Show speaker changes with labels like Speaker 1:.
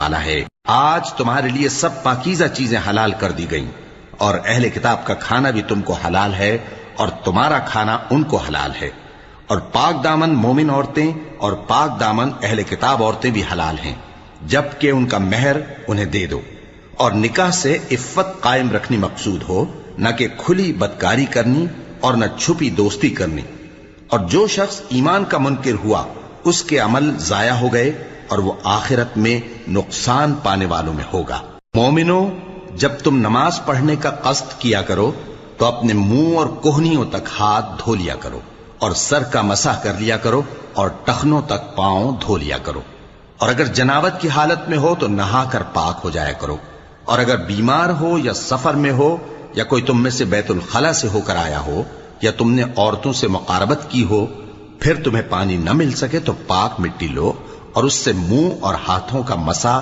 Speaker 1: والا ہے۔ آج تمہارے لیے سب پاکیزہ چیزیں حلال کر دی گئیں، اور اہل کتاب کا کھانا بھی تم کو حلال ہے اور تمہارا کھانا ان کو حلال ہے، اور پاک دامن مومن عورتیں اور پاک دامن اہل کتاب عورتیں بھی حلال ہیں، جبکہ ان کا مہر انہیں دے دو، اور نکاح سے عفت قائم رکھنی مقصود ہو، نہ کہ کھلی بدکاری کرنی اور نہ چھپی دوستی کرنی۔ اور جو شخص ایمان کا منکر ہوا اس کے عمل ضائع ہو گئے اور وہ آخرت میں نقصان پانے والوں میں ہوگا۔ مومنوں، جب تم نماز پڑھنے کا قصد کیا کرو تو اپنے منہ اور کوہنیوں تک ہاتھ دھو لیا کرو، اور سر کا مسح کر لیا کرو، اور ٹخنوں تک پاؤں دھو لیا کرو، اور اگر جنابت کی حالت میں ہو تو نہا کر پاک ہو جایا کرو، اور اگر بیمار ہو یا سفر میں ہو یا کوئی تم میں سے بیت الخلا سے ہو کر آیا ہو یا تم نے عورتوں سے مقاربت کی ہو، پھر تمہیں پانی نہ مل سکے تو پاک مٹی لو اور اس سے منہ اور ہاتھوں کا مسح